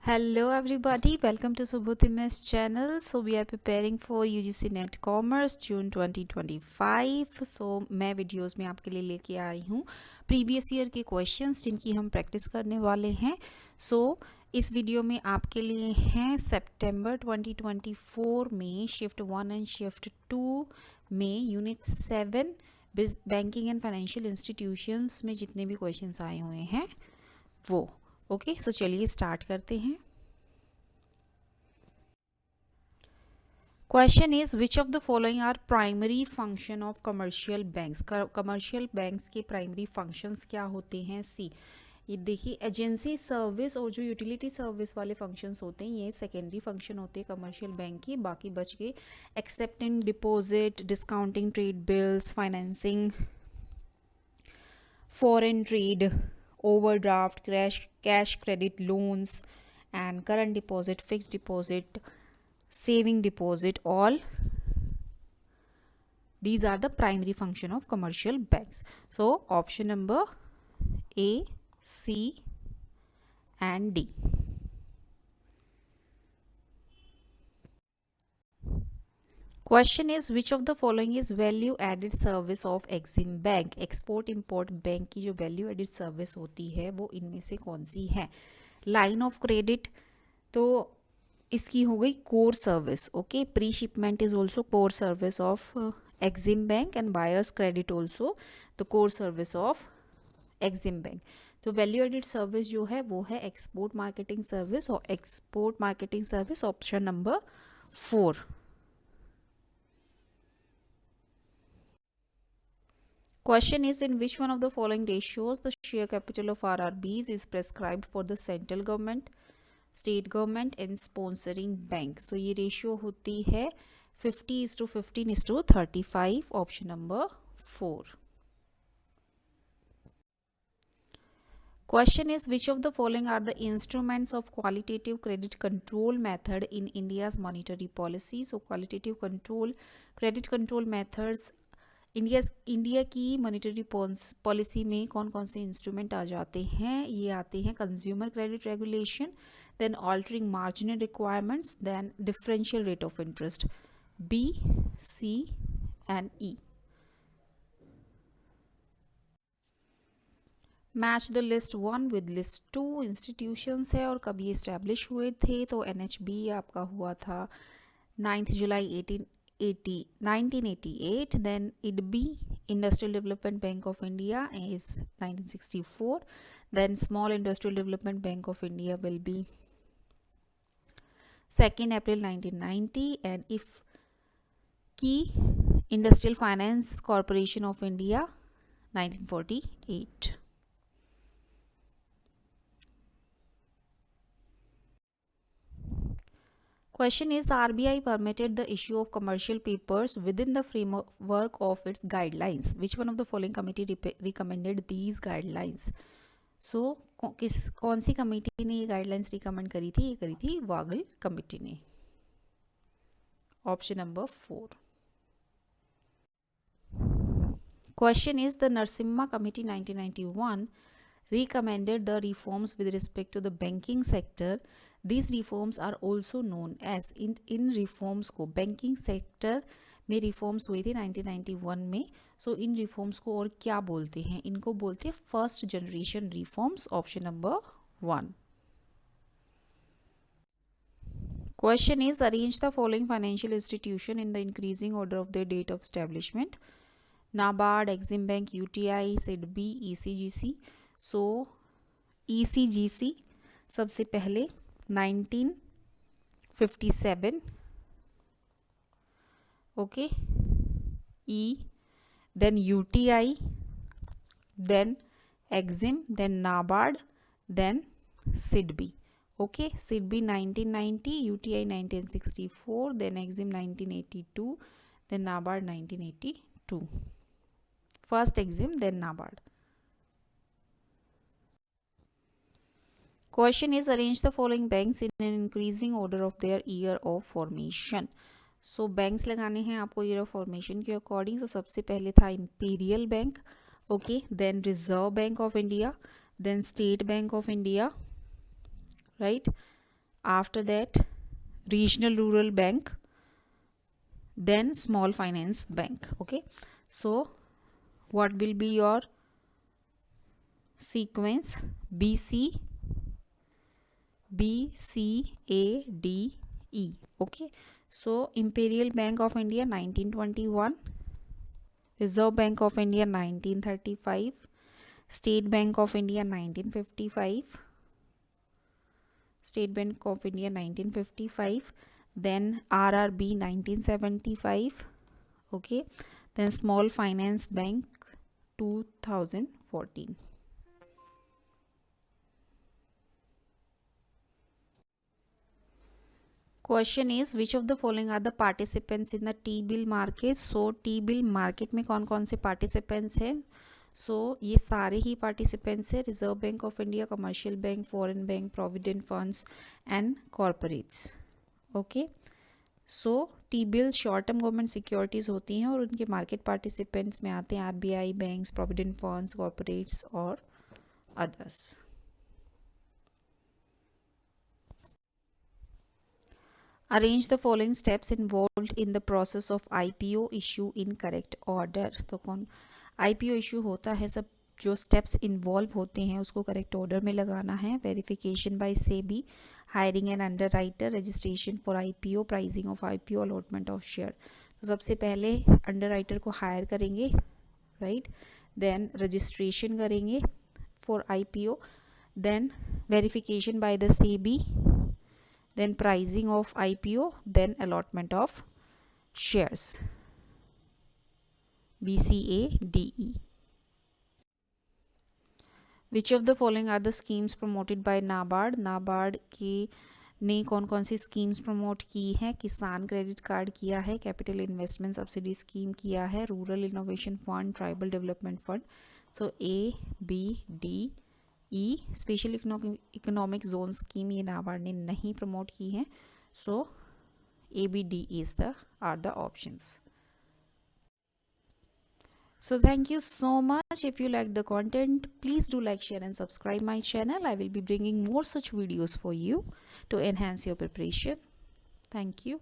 Hello everybody, welcome to Subhutim's channel. So we are preparing for UGC Net Commerce June 2025. So मैं videos में आपके लिए लेके आई हूँ प्रीवियस ईयर के क्वेश्चंस जिनकी हम प्रैक्टिस करने वाले हैं. इस वीडियो में आपके लिए हैं सितंबर 2024 में शिफ्ट 1 एंड शिफ्ट 2 में unit 7 banking and financial institutions में जितने भी क्वेश्चंस आए हुए हैं वो. ओके, सो चलिए स्टार्ट करते हैं. Question is which of the following are primary function of commercial banks. Commercial banks के प्राइमरी फंक्शंस क्या होते हैं. सी, ये देखिए एजेंसी सर्विस और जो यूटिलिटी सर्विस वाले फंक्शंस होते हैं ये सेकेंडरी फंक्शन होते हैं कमर्शियल बैंक के. बाकी बच गए accepting deposit, discounting trade bills, financing foreign trade, overdraft, cash credit loans, and current deposit, fixed deposit, saving deposit. All these are the primary function of commercial banks. So option number A, C and D. Question is which of the following is value added service of Exim Bank. Export import bank की जो value added service होती है वो इनमें से कौन सी है. Line of credit तो इसकी हो गई core service. Okay, pre shipment is also core service of Exim Bank and buyers credit also the core service of Exim Bank. तो वैल्यू एडिड सर्विस जो है वो है एक्सपोर्ट मार्केटिंग सर्विस और export marketing service option number 4. Question is in which one of the following ratios the share capital of RRBs is prescribed for the central government, state government and sponsoring bank. So ये ratio होती है 50:15:35. Option number 4. Question is which of the following are the instruments of qualitative credit control method in India's monetary policy. So qualitative control, credit control methods India की monetary policy में कौन कौन से instrument आ जाते हैं. ये आते हैं consumer credit regulation, then altering marginal requirements, then differential rate of interest. B, C and E. Match the list 1 with list 2. Institutions है और कभी इस्टेब्लिश हुए थे. तो NHB आपका हुआ था 9 जुलाई 1988. Then IDB, Industrial Development Bank of India, is 1964. Then Small Industrial Development Bank of India will be 2nd April 1990. And Key Industrial Finance Corporation of India 1948. Question is RBI permitted the issue of commercial papers within the framework of its guidelines. Which one of the following committee recommended these guidelines? So कौन सी committee ने ये guidelines recommend करी थी. ये करी थी वागल committee ने. Option number 4. Question is the Narasimha Committee 1991 recommended the reforms with respect to the banking sector. These reforms are also known as in reforms को बैंकिंग सेक्टर में रिफॉर्म्स हुए थे 1991 में. सो इन रिफॉर्म्स को और क्या बोलते हैं. इनको बोलते हैं first generation reforms. Option number 1. Question is arrange the following financial institution in the increasing order of the date of establishment. NABARD, EXIM bank, UTI, SIDBI, ECGC. So ECGC सबसे पहले 1957. Okay, E, then UTI, then Exim, then NABARD, then SIDBI. Okay, SIDBI 1990, UTI 1964, then Exim 1982, then NABARD 1982. First Exim, then NABARD. Question is arrange the following banks in an increasing order of their year of formation. So banks लगाने हैं आपको year of formation के according. तो सबसे पहले था Imperial Bank, okay, then Reserve Bank of India, then State Bank of India, right, after that regional rural bank, then small finance bank. Okay, so what will be your sequence? BC ADE. Okay, so Imperial Bank of India 1921, Reserve Bank of India 1935, State Bank of India 1955, State Bank of India 1955, then RRB 1975. Okay, then Small Finance Bank 2014. Question is which of the following are the participants in the T bill market. So T bill market में कौन कौन से participants हैं? So ये सारे ही participants हैं. Reserve bank of India, commercial bank, foreign bank, provident funds and corporates. Okay, so T bills short term government securities होती हैं और उनके मार्केट पार्टिसिपेंट्स में आते हैं RBI, banks, provident funds, corporates और others. Arrange the following steps involved in the process of IPO issue in correct order. तो कौन IPO issue होता है, सब जो steps involve होते हैं उसको correct order में लगाना है. Verification by SEBI, hiring an underwriter, registration for IPO, pricing of IPO, allotment of share. तो सबसे पहले underwriter को hire करेंगे, right? Then registration करेंगे for IPO, then verification by the SEBI, then pricing of IPO, then allotment of shares. BCADE. Which of the following are the schemes promoted by NABARD? NABARD के ने कौन कौन सी schemes promote की हैं? किसान credit card किया है, capital investment subsidy scheme किया है, rural innovation fund, tribal development fund. So ABD ई स्पेशल इकोनॉमिक जोन स्कीम ये नाबार्ड ने नहीं प्रमोट की है. So ABD is the are the options. So thank you so much. If you like the content, please do like, share and subscribe my channel. I will be bringing more such videos for you to enhance your preparation. Thank you.